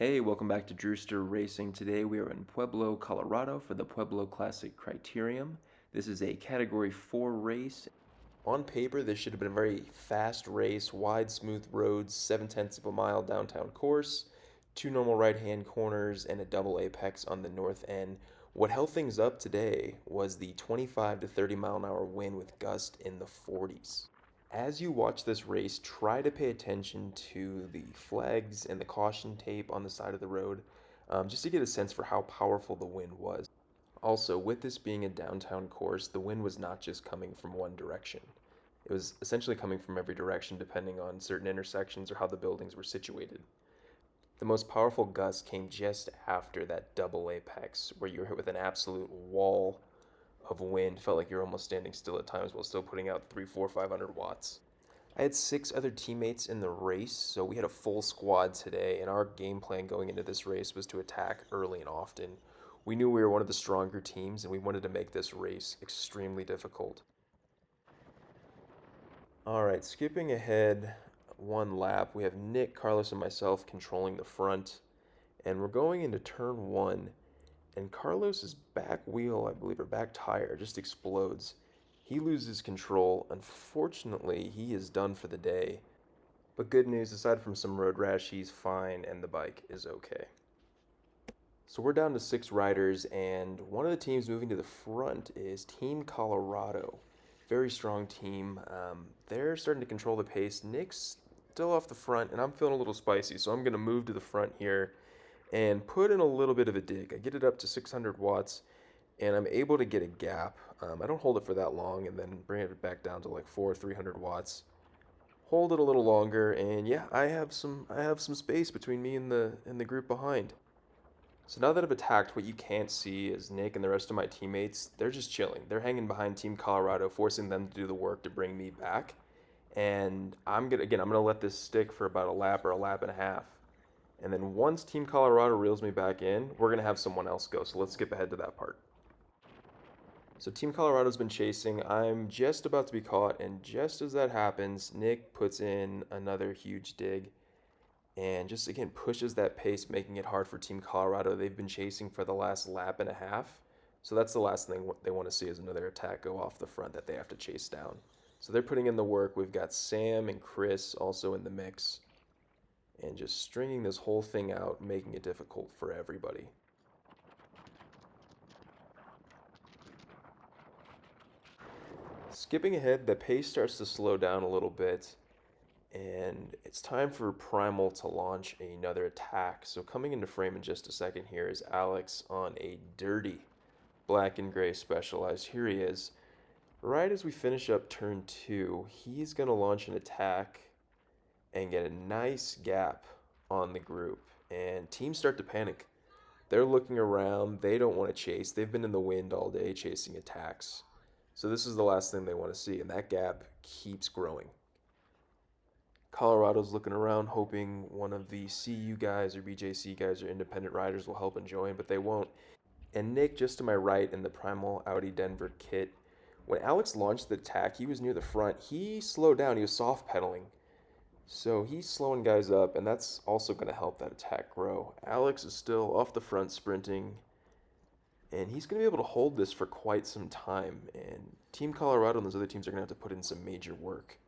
Hey, welcome back to Drewster Racing. Today we are in Pueblo, Colorado for the Pueblo Classic Criterium. This is a Category 4 race. On paper, this should have been a very fast race, wide, smooth roads, 7/10 of a mile downtown course, two normal right-hand corners, and a double apex on the north end. What held things up today was the 25 to 30 mile an hour wind with gust in the 40s. As you watch this race, try to pay attention to the flags and the caution tape on the side of the road, just to get a sense for how powerful the wind was. Also, with this being a downtown course, the wind was not just coming from one direction. It was essentially coming from every direction depending on certain intersections or how the buildings were situated. The most powerful gust came just after that double apex, where you were hit with an absolute wall of wind. Felt like you're almost standing still at times while still putting out 3, 4, 500 watts. I had 6 other teammates in the race, so we had a full squad today, and our game plan going into this race was to attack early and often. We knew we were one of the stronger teams, and we wanted to make this race extremely difficult. Alright, skipping ahead one lap, we have Nick, Carlos, and myself controlling the front, and we're going into turn 1. And Carlos's back wheel, I believe, or back tire just explodes. He loses control. Unfortunately, he is done for the day. But good news, aside from some road rash, he's fine and the bike is okay. So we're down to 6 riders, and one of the teams moving to the front is Team Colorado. Very strong team. They're starting to control the pace. Nick's still off the front, and I'm feeling a little spicy, so I'm going to move to the front here and put in a little bit of a dig. I get it up to 600 watts, and I'm able to get a gap. I don't hold it for that long, and then bring it back down to like 300 watts. Hold it a little longer, and yeah, I have some space between me and the group behind. So now that I've attacked, what you can't see is Nick and the rest of my teammates. They're just chilling. They're hanging behind Team Colorado, forcing them to do the work to bring me back. And I'm gonna let this stick for about a lap or a lap and a half. And then once Team Colorado reels me back in, we're going to have someone else go. So let's skip ahead to that part. So Team Colorado's been chasing. I'm just about to be caught. And just as that happens, Nick puts in another huge dig. And just, again, pushes that pace, making it hard for Team Colorado. They've been chasing for the last lap and a half. So that's the last thing they want to see is another attack go off the front that they have to chase down. So they're putting in the work. We've got Sam and Chris also in the mix. And just stringing this whole thing out, making it difficult for everybody. Skipping ahead, the pace starts to slow down a little bit, and it's time for Primal to launch another attack. So coming into frame in just a second here is Alex on a dirty black and gray Specialized. Here he is. Right as we finish up turn 2, he's going to launch an attack and get a nice gap on the group, and teams start to panic. They're looking around. They don't want to chase. They've been in the wind all day chasing attacks. So this is the last thing they want to see, and that gap keeps growing. Colorado's looking around, hoping one of the CU guys or BJC guys or independent riders will help and join, but they won't. And Nick, just to my right in the Primal Audi-Denver kit, when Alex launched the attack, he was near the front. He slowed down. He was soft pedaling. So he's slowing guys up, and that's also going to help that attack grow. Alex is still off the front sprinting, and he's going to be able to hold this for quite some time. And Team Colorado and those other teams are going to have to put in some major work.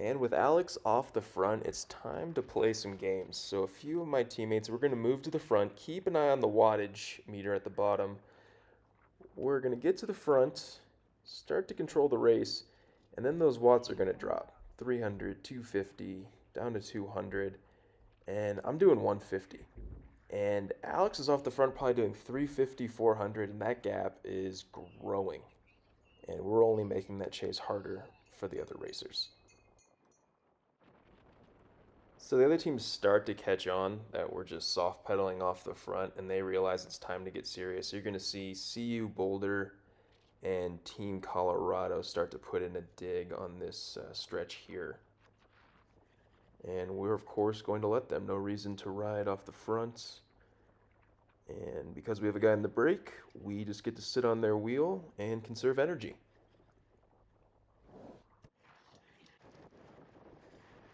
And with Alex off the front, it's time to play some games. So a few of my teammates, we're going to move to the front. Keep an eye on the wattage meter at the bottom. We're going to get to the front, start to control the race, and then those watts are going to drop. 300, 250, down to 200, and I'm doing 150. And Alex is off the front probably doing 350, 400, and that gap is growing. And we're only making that chase harder for the other racers. So the other teams start to catch on that we're just soft pedaling off the front, and they realize it's time to get serious. So you're going to see CU Boulder and Team Colorado start to put in a dig on this stretch here. And we're, of course, going to let them. No reason to ride off the front. And because we have a guy in the brake, we just get to sit on their wheel and conserve energy.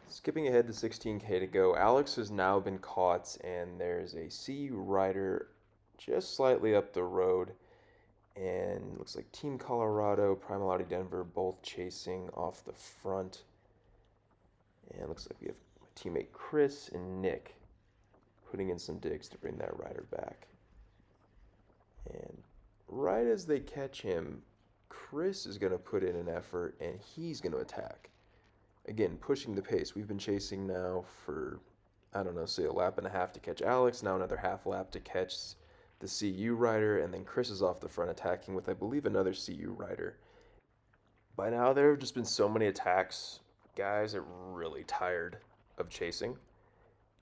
Skipping ahead to 16K to go, Alex has now been caught, and there's a CU rider just slightly up the road. And looks like Team Colorado, Primal Audi-Denver, both chasing off the front. And looks like we have my teammate Chris and Nick putting in some digs to bring that rider back. And right as they catch him, Chris is going to put in an effort and he's going to attack. Again, pushing the pace. We've been chasing now for, I don't know, say a lap and a half to catch Alex, now another half lap to catch the CU rider, and then Chris is off the front attacking with, I believe, another CU rider. By now, there have just been so many attacks. Guys are really tired of chasing,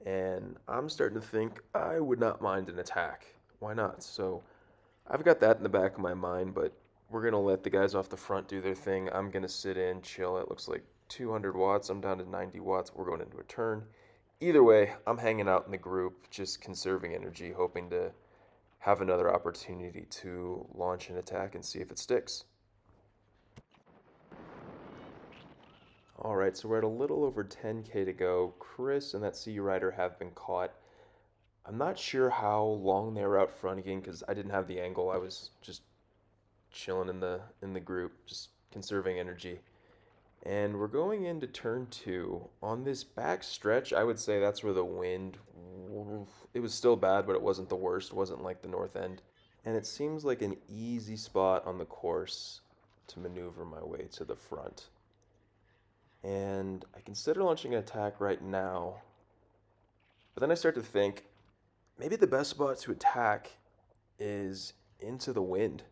and I'm starting to think I would not mind an attack. Why not? So I've got that in the back of my mind, but we're going to let the guys off the front do their thing. I'm going to sit in, chill. It looks like 200 watts. I'm down to 90 watts. We're going into a turn. Either way, I'm hanging out in the group, just conserving energy, hoping to have another opportunity to launch an attack and see if it sticks. All right, so we're at a little over 10K to go. Chris and that CU rider have been caught. I'm not sure how long they were out front again because I didn't have the angle. I was just chilling in the group, just conserving energy. And we're going into turn 2. On this back stretch, I would say that's where the wind, it was still bad, but it wasn't the worst. It wasn't like the north end. And it seems like an easy spot on the course to maneuver my way to the front. And I consider launching an attack right now, but then I start to think, maybe the best spot to attack is into the wind.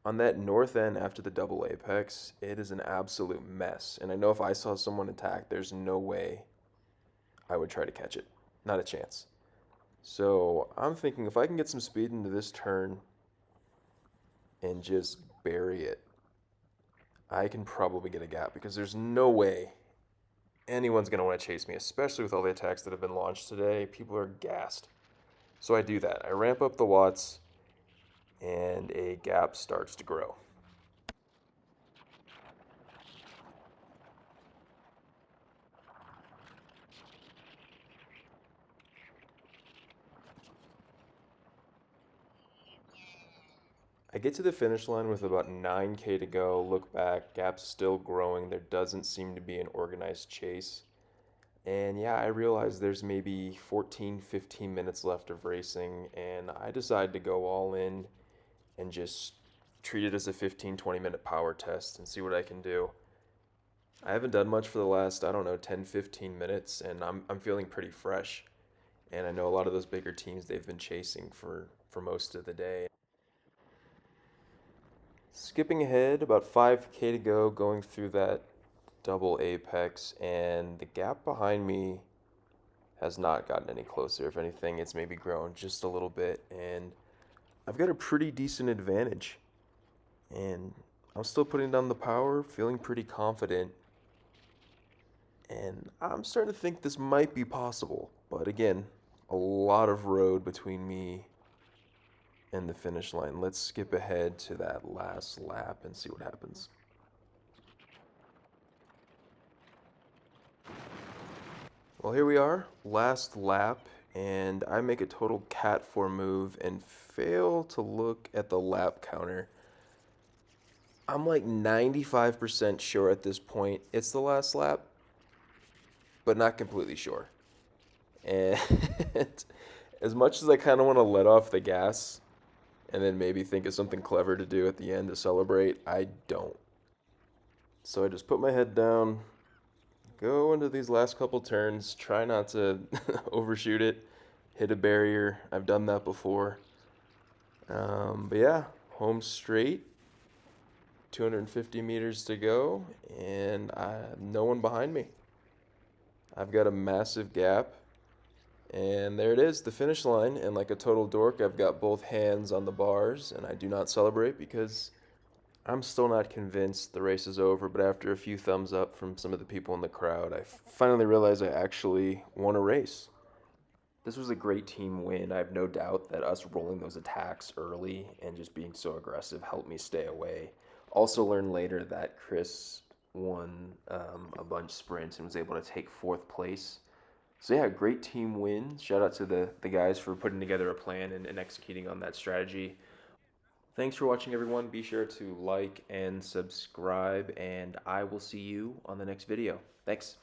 On that north end after the double apex, it is an absolute mess. And I know if I saw someone attack, there's no way I would try to catch it. Not a chance. So I'm thinking if I can get some speed into this turn and just bury it, I can probably get a gap because there's no way anyone's going to want to chase me, especially with all the attacks that have been launched today. People are gassed. So I do that. I ramp up the watts, and a gap starts to grow. I get to the finish line with about 9K to go, look back, gap's still growing, there doesn't seem to be an organized chase. And yeah, I realize there's maybe 14, 15 minutes left of racing, and I decide to go all in and just treat it as a 15, 20-minute power test and see what I can do. I haven't done much for the last, I don't know, 10, 15 minutes, and I'm feeling pretty fresh. And I know a lot of those bigger teams, they've been chasing for most of the day. Skipping ahead, about 5K to go, going through that double apex, and the gap behind me has not gotten any closer. If anything, it's maybe grown just a little bit, and I've got a pretty decent advantage. And I'm still putting down the power, feeling pretty confident, and I'm starting to think this might be possible. But again, a lot of road between me and the finish line. Let's skip ahead to that last lap and see what happens. Well, here we are, last lap, and I make a total cat 4 move and fail to look at the lap counter. I'm like 95% sure at this point it's the last lap, but not completely sure. And as much as I kind of want to let off the gas and then maybe think of something clever to do at the end to celebrate, I don't. So I just put my head down, go into these last couple turns, try not to overshoot it, hit a barrier. I've done that before. But yeah, home straight, 250 meters to go, and no one behind me. I've got a massive gap, and there it is, the finish line. And like a total dork, I've got both hands on the bars, and I do not celebrate because I'm still not convinced the race is over. But after a few thumbs up from some of the people in the crowd, I finally realized I actually won a race. This was a great team win. I have no doubt that us rolling those attacks early and just being so aggressive helped me stay away. Also learned later that Chris won a bunch sprints and was able to take fourth place. So yeah, great team win. Shout out to the guys for putting together a plan and executing on that strategy. Thanks for watching, everyone. Be sure to like and subscribe, and I will see you on the next video. Thanks.